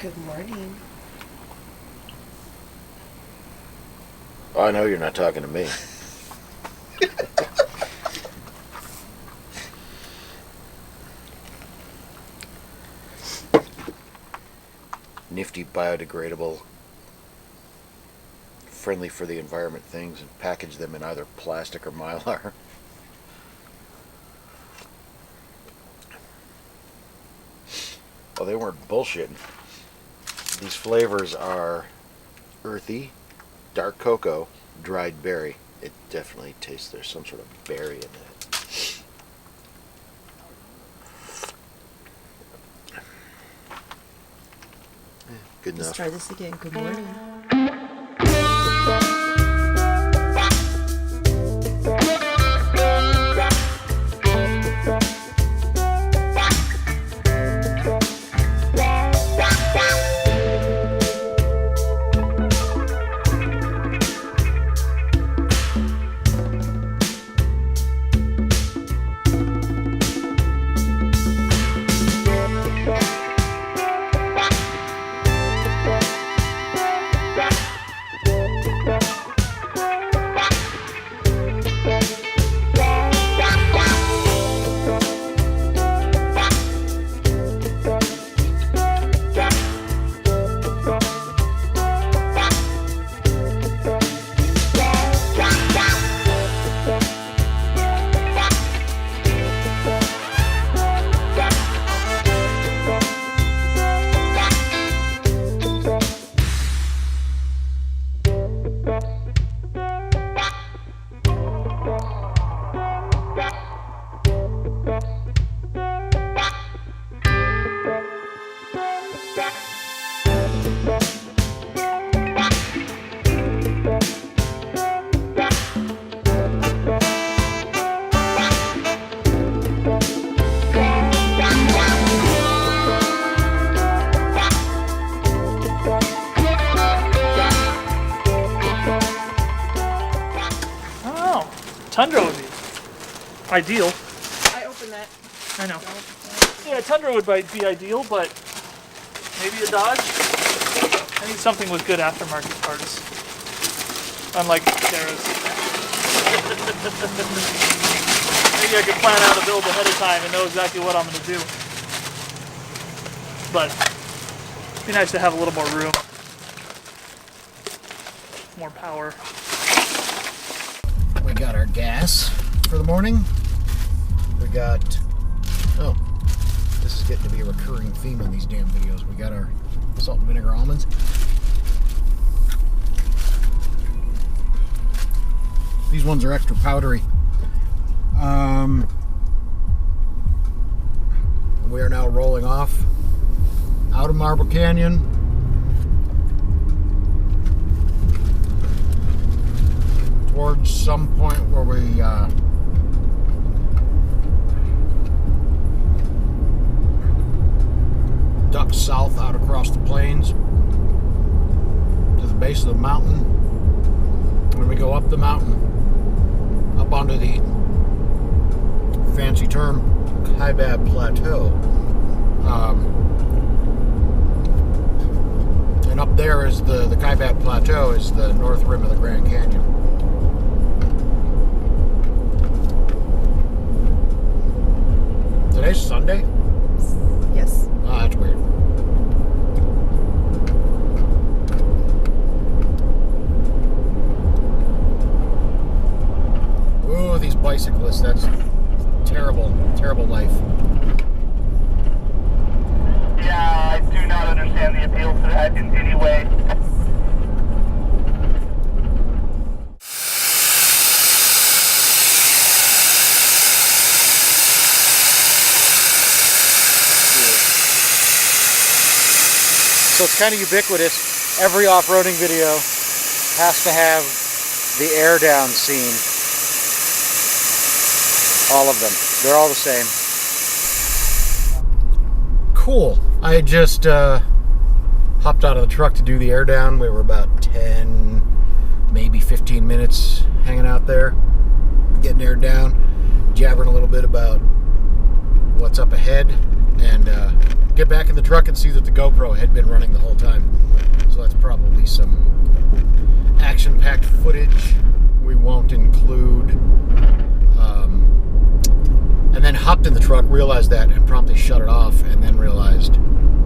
Good morning. I know you're not talking to me. Nifty biodegradable, friendly for the environment things, and package them in either plastic or mylar. Oh, they weren't bullshitting. These flavors are earthy, dark cocoa, dried berry. It definitely tastes there's some sort of berry in it. Good enough. Let's try this again. Good morning. Tundra would be ideal. I opened that. I know. Yeah, Tundra would be ideal, but maybe a Dodge. I need something with good aftermarket parts. Unlike Sarah's. Maybe I could plan out a build ahead of time and know exactly what I'm going to do. But it'd be nice to have a little more room. More power. We got our gas for the morning. We got, oh, this is getting to be a recurring theme on these damn videos. We got our salt and vinegar almonds. These ones are extra powdery. We are now rolling off out of Marble Canyon. Towards some point where we duck south out across the plains to the base of the mountain. When we go up the mountain, up onto the fancy term Kaibab Plateau, and up there is the Kaibab Plateau is the north rim of the Grand Canyon. Today's Sunday? Yes. Oh, that's weird. Ooh, these bicyclists, that's terrible, terrible life. Yeah, I do not understand the appeal to that in any way. So it's kind of ubiquitous. Every off-roading video has to have the air down scene. All of them. They're all the same. Cool. I just hopped out of the truck to do the air down. We were about 10, maybe 15 minutes hanging out there, getting aired down, jabbering a little bit about what's up ahead, and get back in the truck and see that the GoPro had been running the whole time. So that's probably some action-packed footage we won't include. And then hopped in the truck, realized that, and promptly shut it off, and then realized,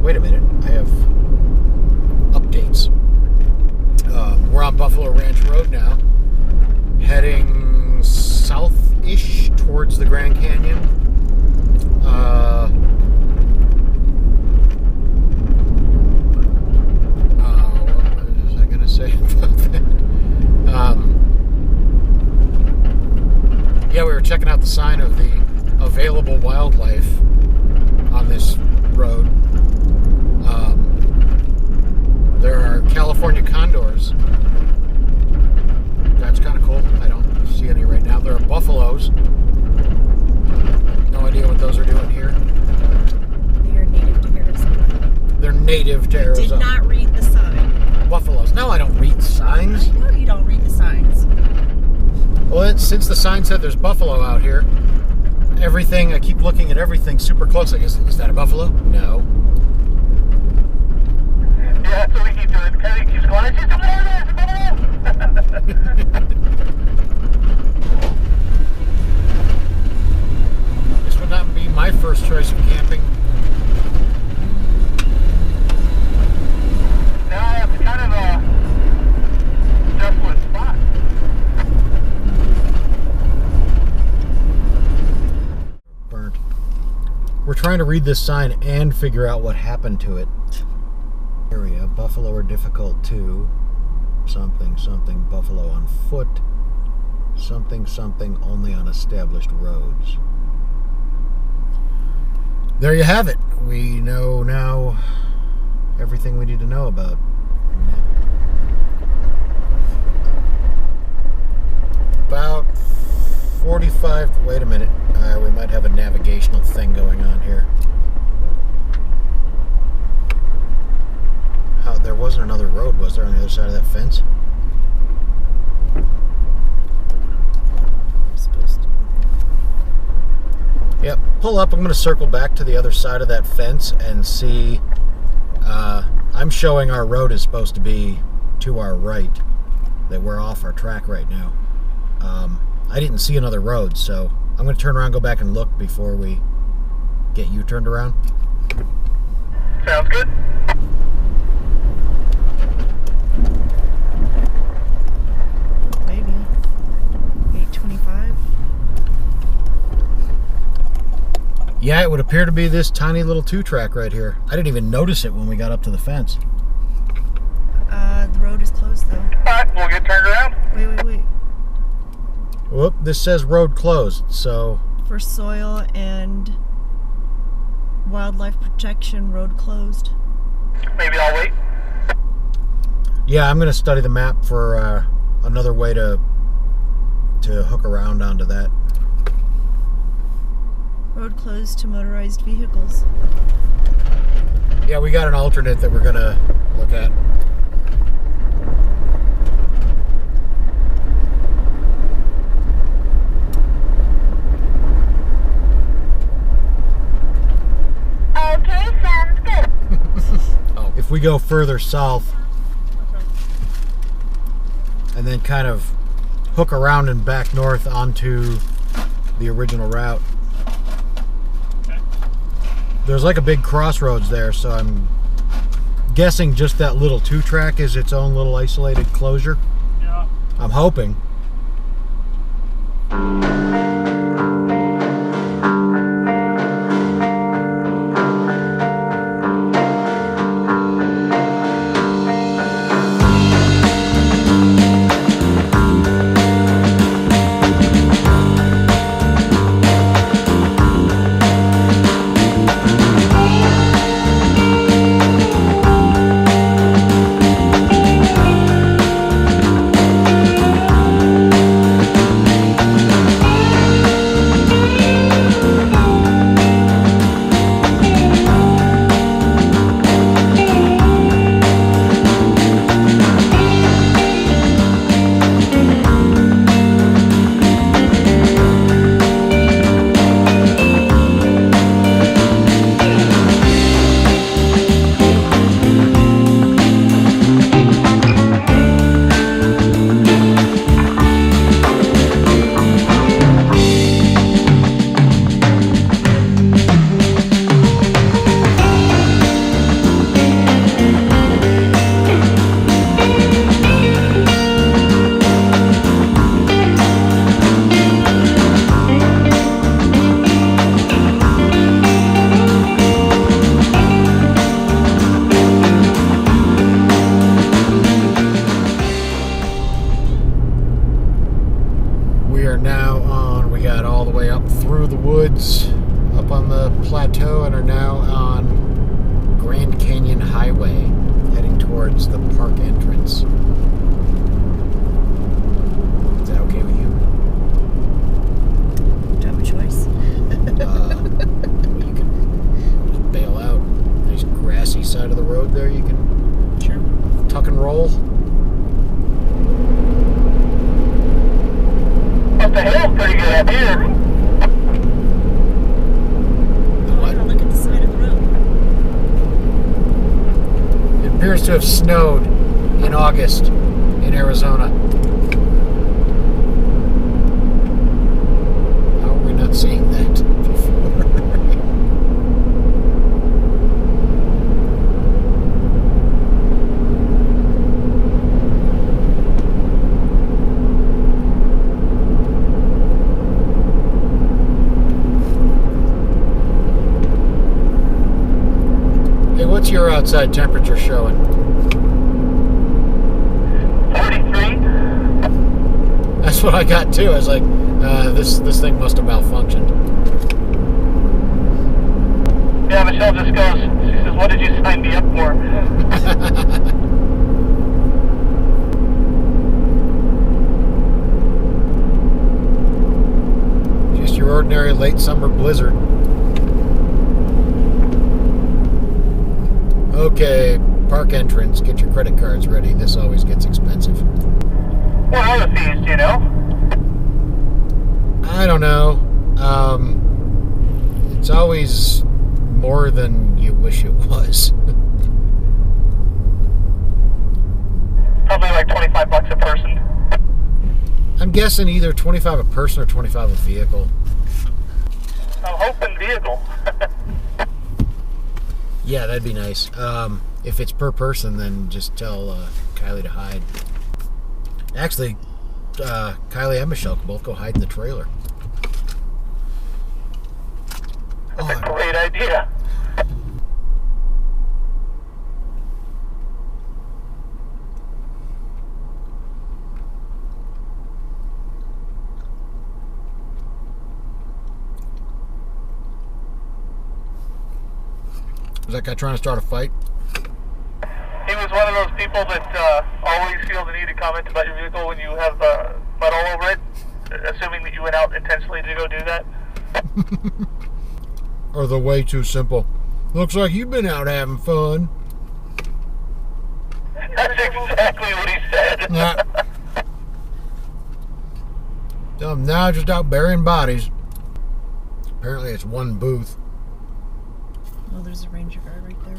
wait a minute, I have updates. We're on Buffalo Ranch Road now, heading south-ish towards the Grand Canyon. What was I going to say about that? Yeah, we were checking out the sign of the available wildlife on this road. There are California condors. That's kind of cool. I don't see any right now. There are buffaloes. No idea what those are doing here. They are native to Arizona. They're native to Arizona. Did not read the sign. Buffaloes. No, I don't read signs. I know you don't read the signs. Well, since the sign said there's buffalo out here, everything, I keep looking at everything super closely. Is that a buffalo? No. Yeah, so we keep doing it. He keeps going, it's a buffalo! This would not be my first choice of camping. No, it's kind of a desolate spot. Burnt. We're trying to read this sign and figure out what happened to it. Area, buffalo are difficult too. Something, something, buffalo on foot. Something, something, only on established roads. There you have it. We know now everything we need to know about. About 45, wait a minute. We might have a navigational thing going on here. There wasn't another road, was there, on the other side of that fence? I'm supposed to be Yep, pull up. I'm going to circle back to the other side of that fence and see. I'm showing our road is supposed to be to our right, that we're off our track right now. I didn't see another road, so I'm going to turn around, go back and look before we get you turned around. Sounds good. maybe 8:25. Yeah, it would appear to be this tiny little 2-track right here. I didn't even notice it when we got up to the fence. The road is closed though. Alright, we'll get turned around. Wait. Whoop, this says road closed, so... For soil and wildlife protection, road closed. Maybe I'll wait. Yeah, I'm going to study the map for another way to hook around onto that. Road closed to motorized vehicles. Yeah, we got an alternate that we're going to look at. Okay, sounds good. Oh, if we go further south and then kind of hook around and back north onto the original route. There's like a big crossroads there, so I'm guessing just that little 2-track is its own little isolated closure. Yeah. I'm hoping. up on the plateau and are now on Grand Canyon Highway, heading towards the park entrance. Is that okay with you? Do I have a choice? Well, you can just bail out. Nice grassy side of the road there. You can Sure. tuck and roll. But the hill's pretty good up here. What? Look at the side of the road. It appears to have snowed in August in Arizona. How are we not seeing that before? Hey, what's your outside temperature showing? 43. That's what I got too. I was like, this thing must have malfunctioned. Yeah, Michelle just goes, she says, what did you sign me up for? Just your ordinary late summer blizzard. Okay, park entrance. Get your credit cards ready. This always gets expensive. What are the fees, do you know? I don't know. It's always more than you wish it was. Probably like 25 bucks a person. I'm guessing either 25 a person or 25 a vehicle. I'm hoping vehicle. Yeah, that'd be nice. If it's per person, then just tell Kylie to hide. Actually, Kylie and Michelle can both go hide in the trailer. That's a great idea. Was that guy trying to start a fight? He was one of those people that always feel the need to comment about your vehicle when you have mud all over it, assuming that you went out intentionally to go do that. Or the way too simple. Looks like you've been out having fun. That's exactly what he said. Nah. I'm now just out burying bodies. Apparently it's one booth. Oh, there's a ranger guy right there.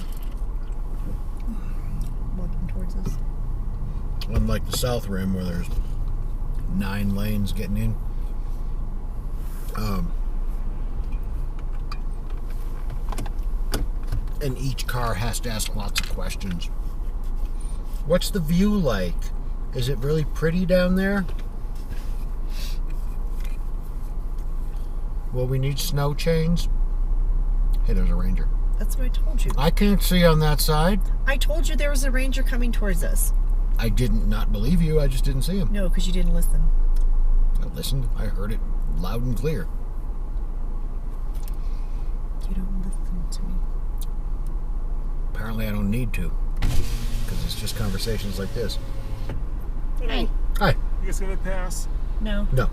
Walking towards us. Unlike the South Rim where there's 9 lanes getting in. And each car has to ask lots of questions. What's the view like? Is it really pretty down there? Will we need snow chains? Hey, there's a ranger. That's what I told you. I can't see on that side. I told you there was a ranger coming towards us. I didn't not believe you. I just didn't see him. No, because you didn't listen. I listened. I heard it loud and clear. You don't listen to me. Apparently I don't need to. Because it's just conversations like this. Hey. Hi. You guys gonna pass? No. No.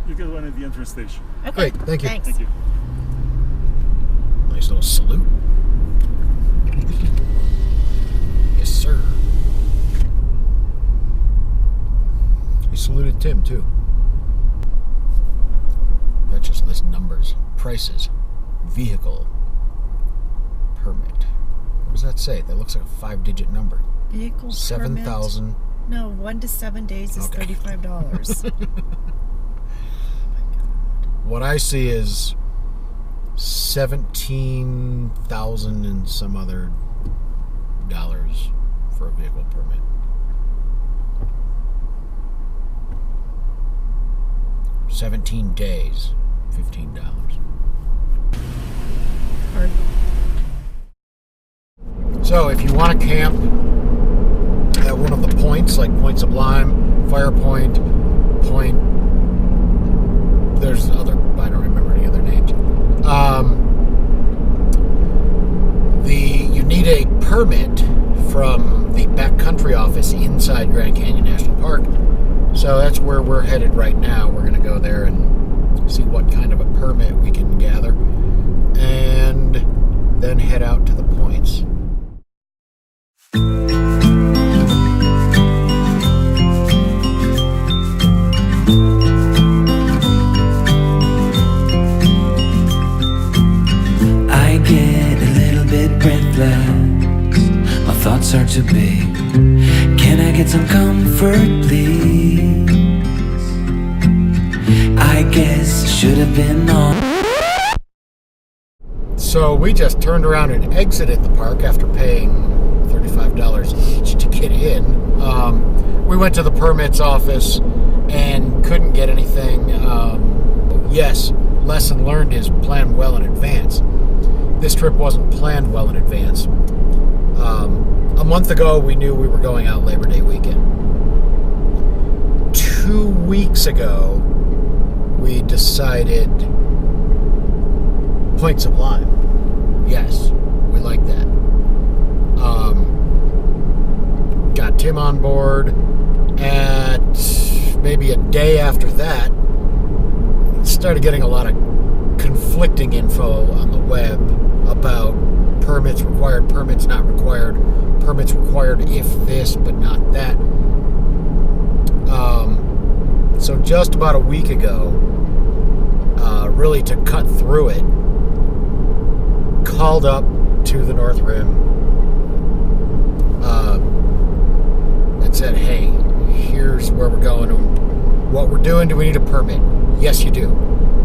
You guys went at the entrance station. Okay. Great. Thank you. Thanks. Thank you. Nice little salute. Yes, sir. He saluted Tim, too. That just lists numbers, prices, vehicle, permit. What does that say? That looks like a 5-digit number. Vehicle 7,000. permit. No, 1 to 7 days is Okay. $35. What I see is 17,000 and some other dollars for a vehicle permit. $17 days, $15. Hard. So if you want to camp at one of the points, like Point Sublime, Fire Point, there's other, I don't remember any other names. permit from the backcountry office inside Grand Canyon National Park. So that's where we're headed right now. We're going to go there and see what kind of a permit we can gather, and then head out to the points. I get a little bit breathless, my thoughts are too big. Can I get some comfort, please? I guess I should have been on. So we just turned around and exited the park after paying $35 each to get in. We went to the permits office and couldn't get anything. Yes, lesson learned is plan well in advance. This trip wasn't planned well in advance. A month ago, we knew we were going out Labor Day weekend. 2 weeks ago, we decided Point Sublime. Yes, we like that. Got Tim on board. At maybe a day after that, started getting a lot of conflicting info on the web about permits required, permits not required, permits required if this but not that. So just about a week ago, really to cut through it, called up to the North Rim and said, hey, here's where we're going and what we're doing. Do we need a permit? Yes, you do.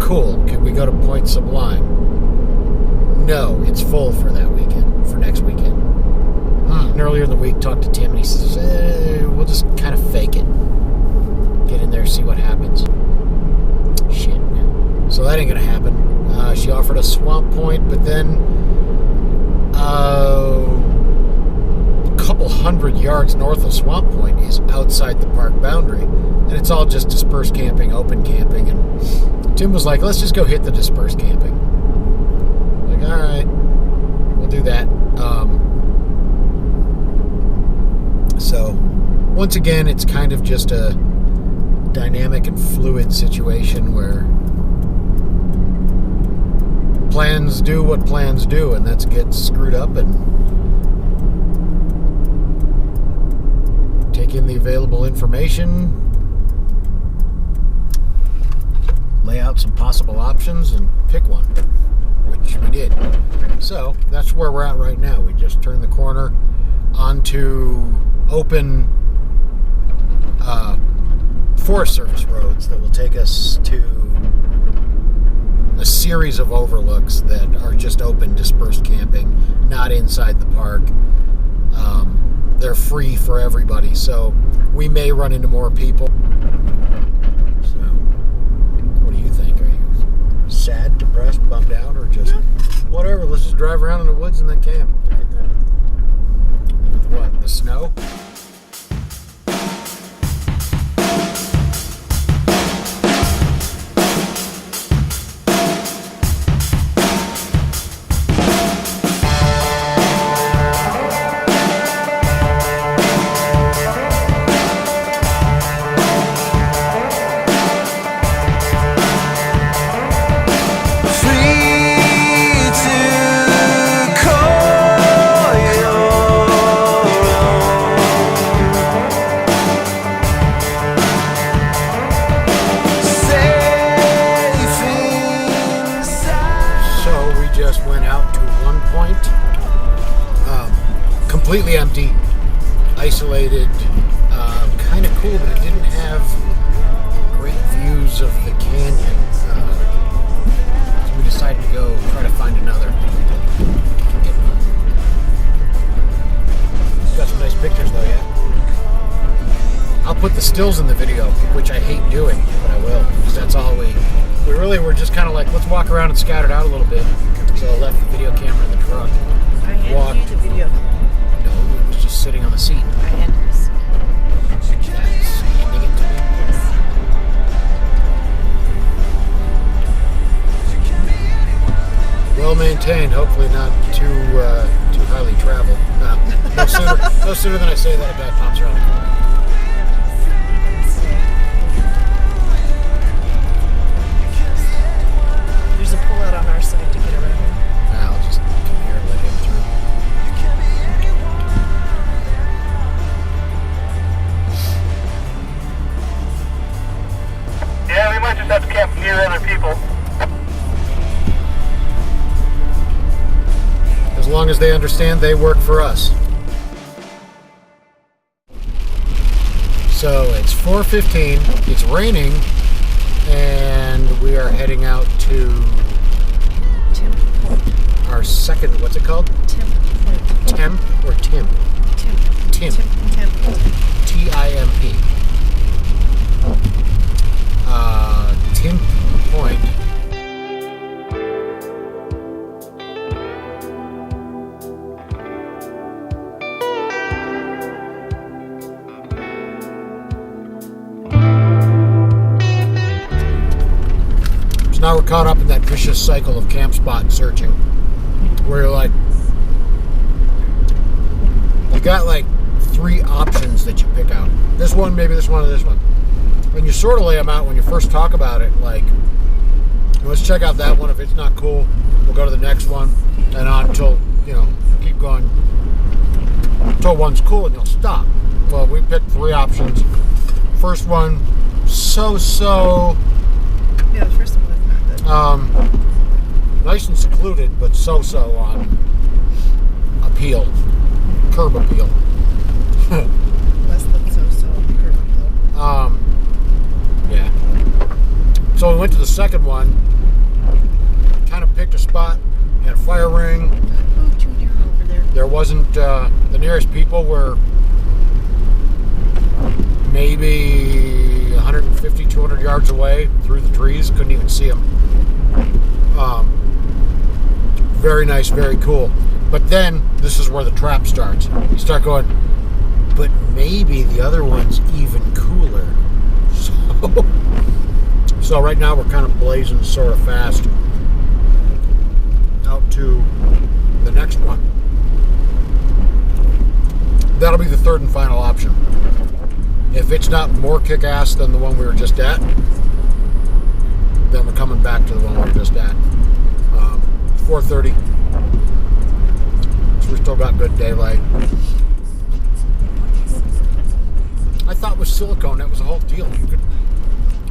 Cool. Can we go to Point Sublime? No, it's full for that weekend, for next weekend. And earlier in the week, talked to Tim, and he says, we'll just kind of fake it. Get in there, see what happens. Shit. So that ain't going to happen. She offered us Swamp Point, but then a couple hundred yards north of Swamp Point is outside the park boundary, and it's all just dispersed camping, open camping, and Tim was like, let's just go hit the dispersed camping. Like, all right, we'll do that. So once again, it's kind of just a dynamic and fluid situation where plans do what plans do, and that's get screwed up and take in the available information, lay out some possible options, and pick one, which we did. So that's where we're at right now. We just turned the corner onto open Forest Service roads that will take us to a series of overlooks that are just open, dispersed camping, not inside the park. They're free for everybody, so we may run into more people. So, what do you think? Are you sad, depressed, bummed out, or just whatever? Let's just drive around in the woods and then camp. With what? The snow? Completely empty, isolated, kind of cool, but it didn't have great views of the canyon. So we decided to go try to find another. Got some nice pictures though, yeah. I'll put the stills in the video, which I hate doing, but I will, because that's all we really were just kind of like, let's walk around and scatter it out a little bit. So I left the video camera in the truck. I handed you the video. No, it was just sitting on the seat. I handed this. That's handing it to me. Well maintained, hopefully not too highly traveled. No sooner than I say that, a guy pops around the corner. There's a pull out on our side to get around. I'll just come here and let him through. Yeah, we might just have to camp near other people. As long as they understand they work for us. So it's 4:15, it's raining, and we are heading out to Temp Point. our second, what's it called? Temp Point. Temp or Timp? Temp. Timp. Temp Point. T-I-M-P. Timp Point. So now we're caught up in that vicious cycle of camp spot searching, where you're like, you got like 3 options that you pick out. This one, maybe this one, or this one. And you sort of lay them out when you first talk about it, like, let's check out that one. If it's not cool, we'll go to the next one, and on until, keep going until one's cool and you'll stop. Well, we picked 3 options. First one, so-so. Yeah, the first one was not good. Nice and secluded, but so-so on appeal. Curb appeal. Less than so-so. Curve Yeah. So we went to the second one, kind of picked a spot, had a fire ring. Oh, too narrow over there. There wasn't, the nearest people were maybe 150, 200 yards away through the trees. Couldn't even see them. Very nice, very cool. But then, this is where the trap starts. You start going, but maybe the other one's even cooler. So right now we're kind of blazing sort of fast out to the next one. That'll be the third and final option. If it's not more kick-ass than the one we were just at, then we're coming back to the one we were just at. 4:30. So we still got good daylight. I thought with silicone that was a whole deal. You could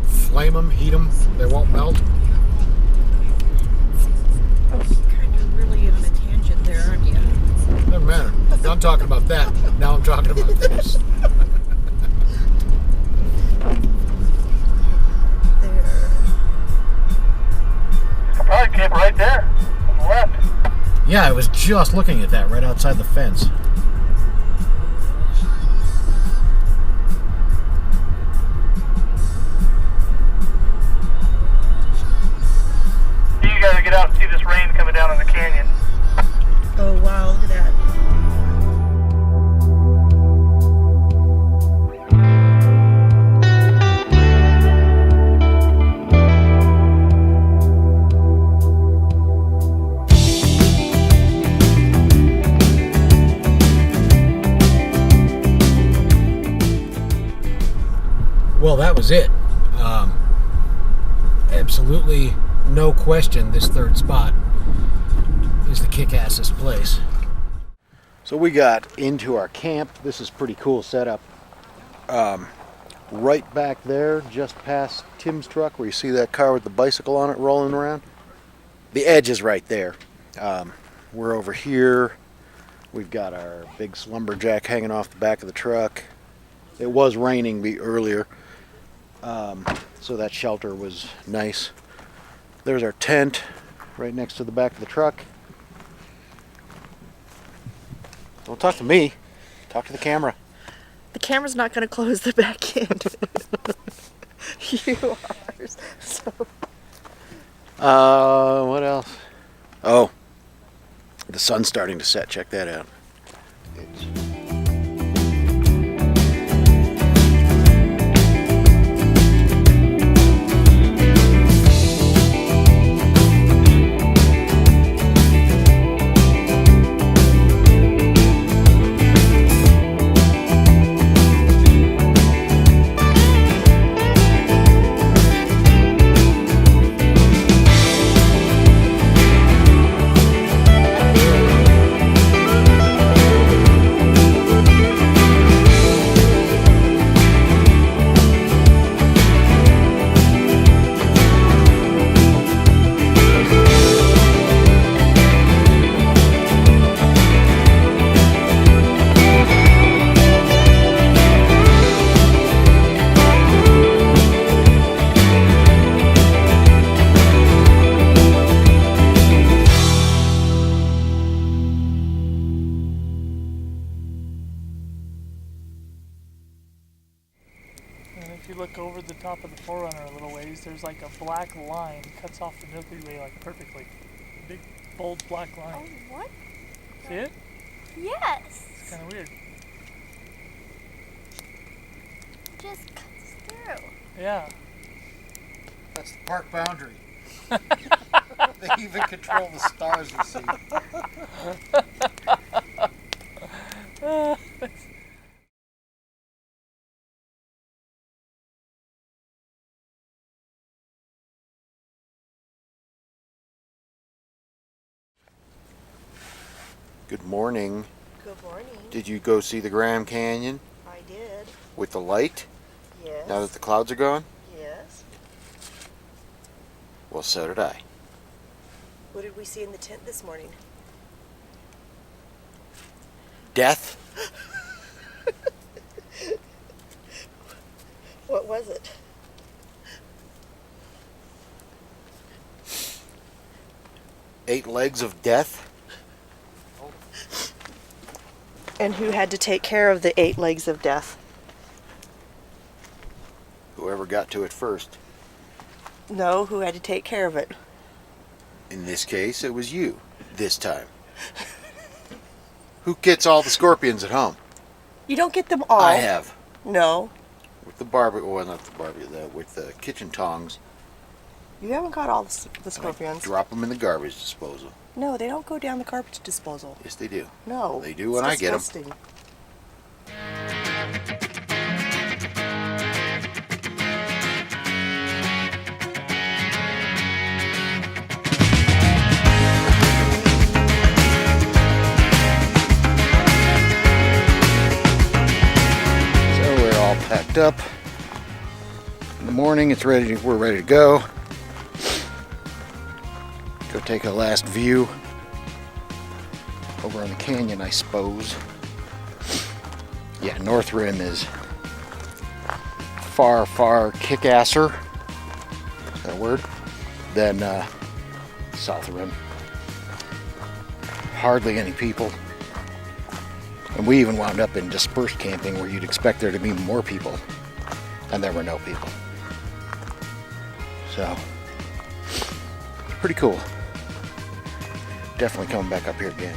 flame them, heat them, they won't melt. Kind of really on a tangent there, aren't you? Doesn't matter. I'm done talking about that. Now I'm talking about this. There. I'll probably camp right there on the left. Yeah, I was just looking at that right outside the fence. You gotta get out and see this rain coming down in the canyon. Oh, wow, look at that. Well, that was it. Absolutely no question, this third spot is the kick-assest place. So we got into our camp. This is pretty cool setup. Right back there, just past Tim's truck, where you see that car with the bicycle on it rolling around. The edge is right there. We're over here. We've got our big slumberjack hanging off the back of the truck. It was raining earlier, so that shelter was nice. There's our tent right next to the back of the truck. Don't talk to me. Talk to the camera. The camera's not going to close the back end. You are. So. What else? Oh, the sun's starting to set. Check that out. It's top of the Forerunner a little ways, there's like a black line cuts off the Milky Way like perfectly. A big, bold black Oh, line. what? See it? Yes. It's kind of weird. Just cuts through. Yeah. That's the park boundary. They even control the stars you see. Good morning. Good morning. Did you go see the Grand Canyon I did. with the light Yes. now that the clouds are gone? Yes. Well, so did I. What did we see in the tent this morning? Death? What was it? Eight legs of death? And who had to take care of the 8 legs of death? Whoever got to it first. No, who had to take care of it? In this case, it was you. This time. Who gets all the scorpions at home? You don't get them all. I have. No. With the barbecue, well, not the barbecue, with the kitchen tongs. You haven't got all the I scorpions. drop them in the garbage disposal. No, they don't go down the garbage disposal. Yes, they do. No. They do when It's I get 'em. disgusting. So we're all packed up. In the morning, we're ready to go. Go take a last view over on the canyon, I suppose. Yeah, North Rim is far, far kick-asser, is that a word, than South Rim. Hardly any people. And we even wound up in dispersed camping where you'd expect there to be more people, and there were no people. So, pretty cool. Definitely coming back up here again.